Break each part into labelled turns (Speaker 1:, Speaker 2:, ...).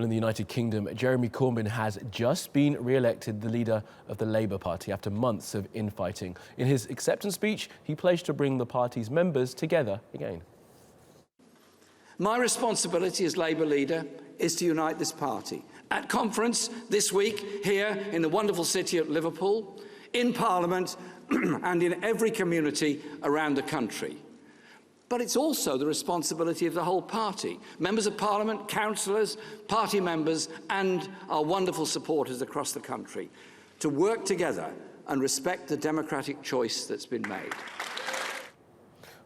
Speaker 1: Well, in the United Kingdom, Jeremy Corbyn has just been re-elected the leader of the Labour Party after months of infighting. In his acceptance speech, he pledged to bring the party's members together again.
Speaker 2: My responsibility as Labour leader is to unite this party. At conference this week here in the wonderful city of Liverpool, in Parliament and in every community around the country. But it's also the responsibility of the whole party, members of Parliament, councillors, party members and our wonderful supporters across the country, to work together and respect the democratic choice that's been made.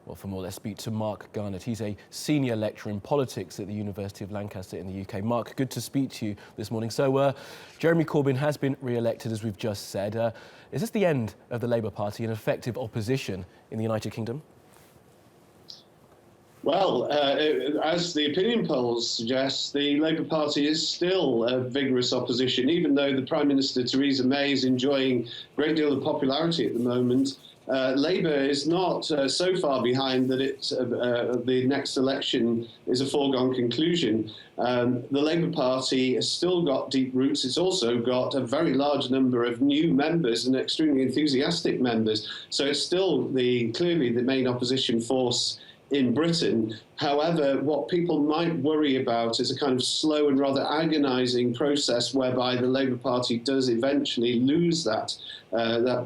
Speaker 1: Well, for more, let's speak to Mark Garnett. He's a senior lecturer in politics at the University of Lancaster in the UK. Mark, good to speak to you this morning. So, Jeremy Corbyn has been re-elected, as we've just said. Is this the end of the Labour Party and effective opposition in the United Kingdom?
Speaker 3: Well, as the opinion polls suggest, the Labour Party is still a vigorous opposition, even though the Prime Minister Theresa May is enjoying a great deal of popularity at the moment. Labour is not so far behind that the next election is a foregone conclusion. The Labour Party has still got deep roots. It's also got a very large number of new members and extremely enthusiastic members. So it's still clearly the main opposition force in Britain. However, what people might worry about is a kind of slow and rather agonising process whereby the Labour Party does eventually lose that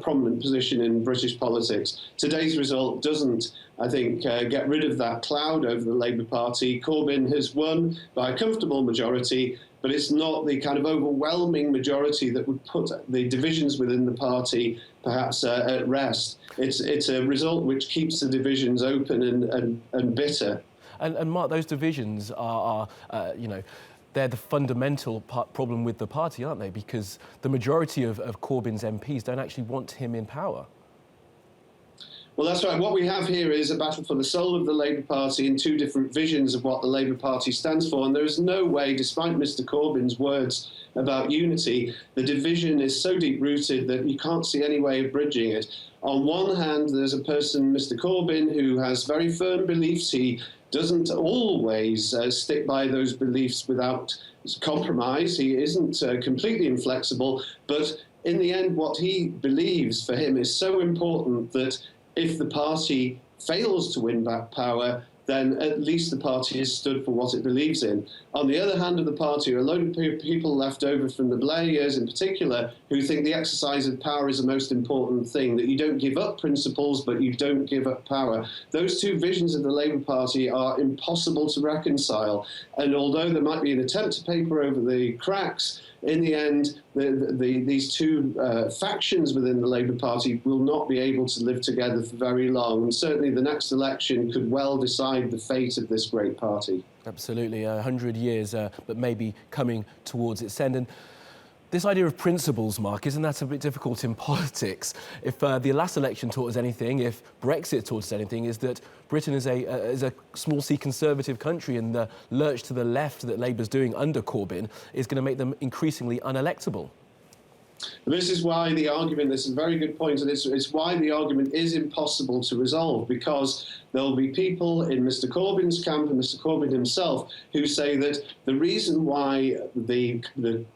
Speaker 3: prominent position in British politics. Today's result doesn't, I think, get rid of that cloud over the Labour Party. Corbyn has won by a comfortable majority, but it's not the kind of overwhelming majority that would put the divisions within the party perhaps at rest. It's a result which keeps the divisions open and bitter.
Speaker 1: And Mark, those divisions are they're the fundamental problem with the party, aren't they? Because the majority of Corbyn's MPs don't actually want him in power.
Speaker 3: Well, that's right. What we have here is a battle for the soul of the Labour Party and two different visions of what the Labour Party stands for. And there is no way, despite Mr Corbyn's words about unity, the division is so deep-rooted that you can't see any way of bridging it. On one hand, there's a person, Mr Corbyn, who has very firm beliefs. He doesn't always stick by those beliefs without compromise. He isn't completely inflexible. But in the end, what he believes for him is so important that if the party fails to win back power, then at least the party has stood for what it believes in. On the other hand of the party are a load of people left over from the Blair years in particular who think the exercise of power is the most important thing, that you don't give up principles, but you don't give up power. Those two visions of the Labour Party are impossible to reconcile. And although there might be an attempt to paper over the cracks, in the end, these two factions within the Labour Party will not be able to live together for very long. And certainly the next election could well decide the fate of this great party.
Speaker 1: Absolutely, 100 years, but maybe coming towards its end. And this idea of principles, Mark, isn't that a bit difficult in politics? If the last election taught us anything, if Brexit taught us anything, is that Britain is a small C conservative country, and the lurch to the left that Labour's doing under Corbyn is going to make them increasingly unelectable.
Speaker 3: This is why the argument, this is a very good point, and it's why the argument is impossible to resolve, because there'll be people in Mr Corbyn's camp and Mr Corbyn himself who say that the reason why the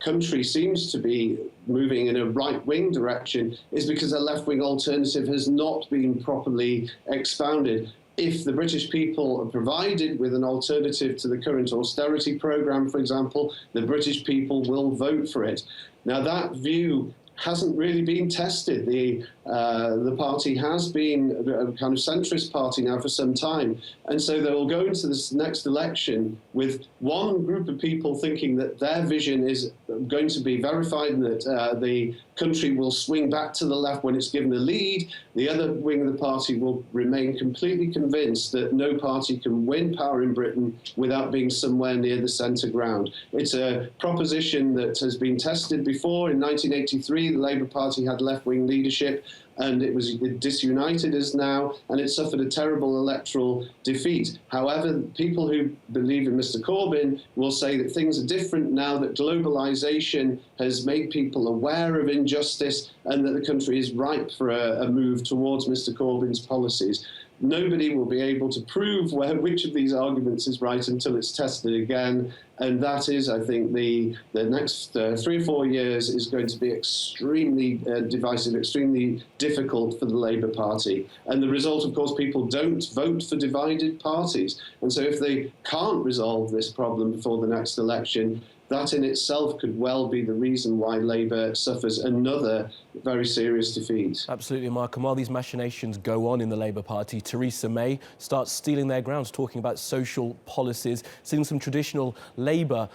Speaker 3: country seems to be moving in a right-wing direction is because a left-wing alternative has not been properly expounded. If the British people are provided with an alternative to the current austerity programme, for example, the British people will vote for it. Now, that view hasn't really been tested. The party has been a kind of centrist party now for some time. And so they will go into this next election with one group of people thinking that their vision is going to be verified and that the country will swing back to the left when it's given a lead. The other wing of the party will remain completely convinced that no party can win power in Britain without being somewhere near the centre ground. It's a proposition that has been tested before. In 1983, the Labour Party had left-wing leadership, and it was disunited as now, and it suffered a terrible electoral defeat. However, people who believe in Mr Corbyn will say that things are different now, that globalisation has made people aware of injustice and that the country is ripe for a move towards Mr Corbyn's policies. Nobody will be able to prove which of these arguments is right until it's tested again. And that is, I think, the next 3 or 4 years is going to be extremely divisive, extremely difficult for the Labour Party. And the result, of course, people don't vote for divided parties. And so if they can't resolve this problem before the next election, that in itself could well be the reason why Labour suffers another very serious defeat.
Speaker 1: Absolutely, Mark. And while these machinations go on in the Labour Party, Theresa May starts stealing their grounds, talking about social policies, seeing some traditional Labour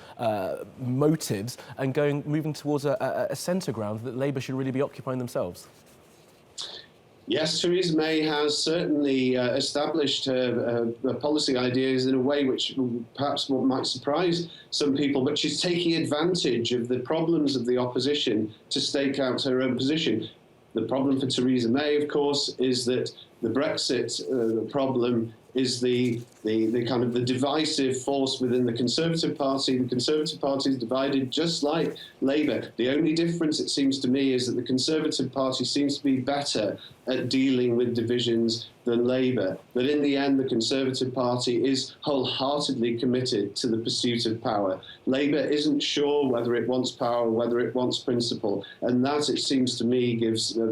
Speaker 1: motives and moving towards a centre ground that Labour should really be occupying themselves.
Speaker 3: Yes, Theresa May has certainly established her policy ideas in a way which perhaps might surprise some people, but she's taking advantage of the problems of the opposition to stake out her own position. The problem for Theresa May, of course, is that the Brexit problem is the kind of the divisive force within the Conservative Party. The Conservative Party is divided just like Labour. The only difference, it seems to me, is that the Conservative Party seems to be better at dealing with divisions than Labour. But in the end, the Conservative Party is wholeheartedly committed to the pursuit of power. Labour isn't sure whether it wants power, whether it wants principle. And that, it seems to me, gives the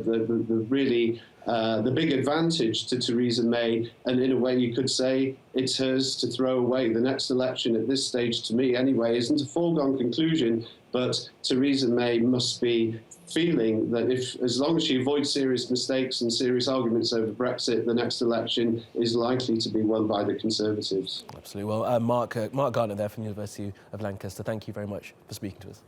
Speaker 3: big advantage to Theresa May, and in a way you could say it's hers to throw away. The next election at this stage, to me anyway, isn't a foregone conclusion, but Theresa May must be feeling that as long as she avoids serious mistakes and serious arguments over Brexit, the next election is likely to be won by the Conservatives.
Speaker 1: Absolutely. Well, Mark Gardner there from the University of Lancaster, thank you very much for speaking to us.